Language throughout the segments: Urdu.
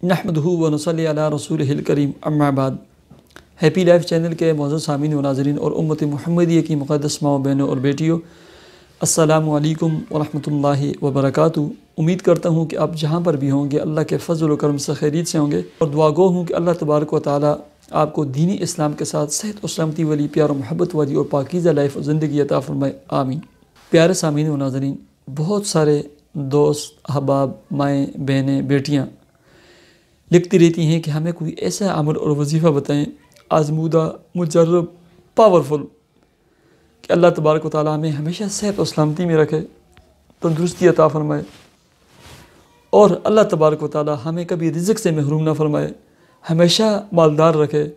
نحمدہ و نصلی علی رسولہ الکریم اما بعد۔ ہیپی لائف چینل کے معزز سامعین و ناظرین اور امت محمدیہ کی مقدس ماؤں بہنوں اور بیٹیوں، السلام علیکم ورحمۃ اللہ وبرکاتہ۔ امید کرتا ہوں کہ آپ جہاں پر بھی ہوں گے اللہ کے فضل و کرم سے خیریت سے ہوں گے، اور دعا گو ہوں کہ اللہ تبارک و تعالیٰ آپ کو دینی اسلام کے ساتھ صحت و سلامتی والی، پیار و محبت والی اور پاکیزہ لائف و زندگی عطا فرمائے، آمین۔ پیارے سامعین و ناظرین، بہت سارے دوست، احباب، مائیں، بہنیں، بیٹیاں لکھتی رہتی ہیں کہ ہمیں کوئی ایسا عمل اور وظیفہ بتائیں آزمودہ، مجرب، پاورفل، کہ اللہ تبارک و تعالیٰ ہمیں ہمیشہ صحت و سلامتی میں رکھے، تندرستی عطا فرمائے، اور اللہ تبارک و تعالیٰ ہمیں کبھی رزق سے محروم نہ فرمائے، ہمیشہ مالدار رکھے،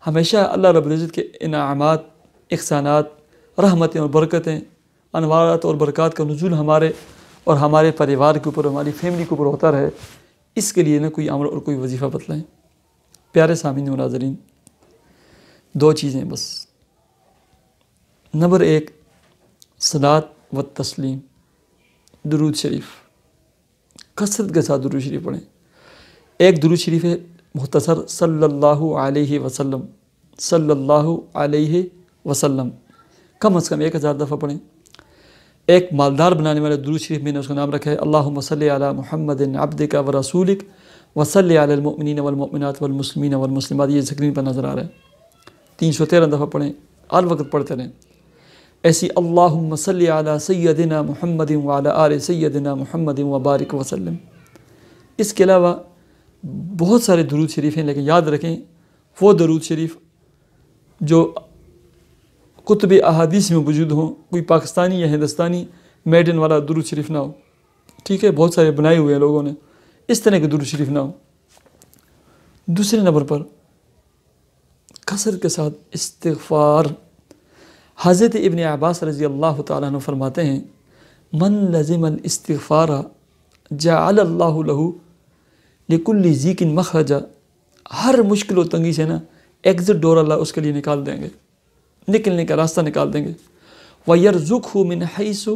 ہمیشہ اللہ رب العزت کے انعامات، احسانات، رحمتیں اور برکتیں، انوارات اور برکات کا نزول ہمارے اور ہمارے پریوار کے اوپر، ہماری فیملی کے اوپر ہوتا رہے، اس کے لیے نہ کوئی عمل اور کوئی وظیفہ بتلائیں۔ پیارے سامعین و ناظرین، دو چیزیں بس۔ نمبر 1، صلاۃ و تسلیم، درود شریف، کثرت کے ساتھ درود شریف پڑھیں۔ ایک درود شریف ہے مختصر، صلی اللہ علیہ وسلم، صلی اللہ علیہ وسلم، کم از کم 1000 دفعہ پڑھیں۔ ایک مالدار بنانے والا درود شریف میں نے اس کا نام رکھا ہے، اللہم صلی علی محمد عبدک و رسولک وصلی علی المؤمنین والمؤمنات والمسلمین والمسلمات۔ یہ سکرین پر نظر آ رہا ہے، 313 دفعہ پڑھیں، ہر وقت پڑھتے رہیں۔ ایسی اللہم صلی علی سیدنا محمد وعلی آل سیدنا محمد وبارک وسلم۔ اس کے علاوہ بہت سارے درود شریف ہیں، لیکن یاد رکھیں وہ درود شریف جو کتب احادیث میں موجود ہوں، کوئی پاکستانی یا ہندوستانی میڈ ان والا درود شریف نہ ہو، ٹھیک ہے؟ بہت سارے بنائے ہوئے ہیں لوگوں نے، اس طرح کے درود شریف نہ ہو۔ دوسرے نمبر پر کثرت کے ساتھ استغفار۔ حضرت ابن عباس رضی اللہ تعالیٰ عنہ فرماتے ہیں، من لزم الاستغفار جعل اللہ لہ لکل ضیق مخرجا۔ ہر مشکل و تنگی سے نا ایگزٹ ڈور اللہ اس کے لیے نکال دیں گے، نکلنے کا راستہ نکال دیں گے۔ وَيَرْزُقْهُ مِنْ حَيْثُ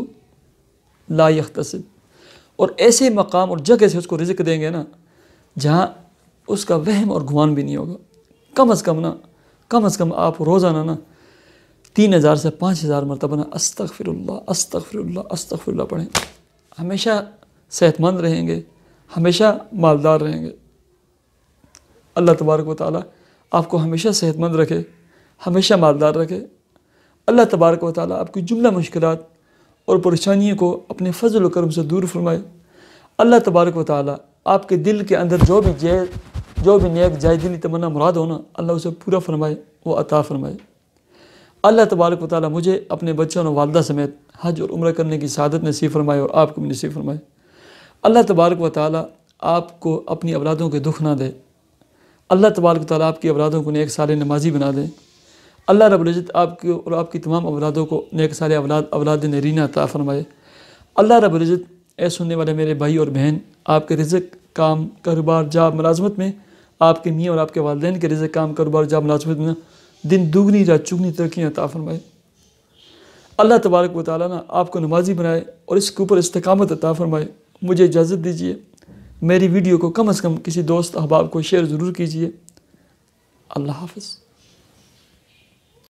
لَا يَحْتَسِبُ، اور ایسے مقام اور جگہ سے اس کو رزق دیں گے نا جہاں اس کا وہم اور گمان بھی نہیں ہوگا۔ کم از کم آپ روزانہ نا 3000 سے 5000 مرتبہ نا استغفر اللہ استغفر اللہ استغفر اللہ پڑھیں۔ ہمیشہ صحت مند رہیں گے، ہمیشہ مالدار رہیں گے۔ اللہ تبارک و تعالیٰ آپ کو ہمیشہ صحت مند رکھے، ہمیشہ مالدار رکھے۔ اللہ تبارک و تعالیٰ آپ کی جملہ مشکلات اور پریشانیوں کو اپنے فضل و کرم سے دور فرمائے۔ اللہ تبارک و تعالیٰ آپ کے دل کے اندر جو بھی نیک جائز دلی تمنا مراد ہونا، اللہ اسے پورا فرمائے، وہ عطا فرمائے۔ اللہ تبارک و تعالیٰ مجھے اپنے بچوں اور والدہ سمیت حج اور عمرہ کرنے کی سعادت نصیب فرمائے، اور آپ کو بھی نصیب فرمائے۔ اللہ تبارک و تعالیٰ آپ کو اپنی اولادوں کے دکھ نہ دے۔ اللہ تبارک و تعالیٰ آپ کی اولادوں کو نیک صالح نمازی بنا دے۔ اللہ رب العزت آپ کی اور آپ کی تمام اولادوں کو نیک صالح اولاد نرینہ عطا فرمائے۔ اللہ رب العزت، اے سننے والے میرے بھائی اور بہن، آپ کے رزق، کام، کاروبار، جاب، ملازمت میں آپ کے میاں اور آپ کے والدین کے رزق، کام، کاروبار، جاب، ملازمت میں دن دگنی رات چگنی ترقیاں عطا فرمائے۔ اللہ تبارک و تعالیٰ نا آپ کو نمازی بنائے اور اس کے اوپر استقامت عطا فرمائے۔ مجھے اجازت دیجیے، میری ویڈیو کو کم از کم کسی دوست احباب کو شیئر ضرور کیجیے۔ اللہ حافظ۔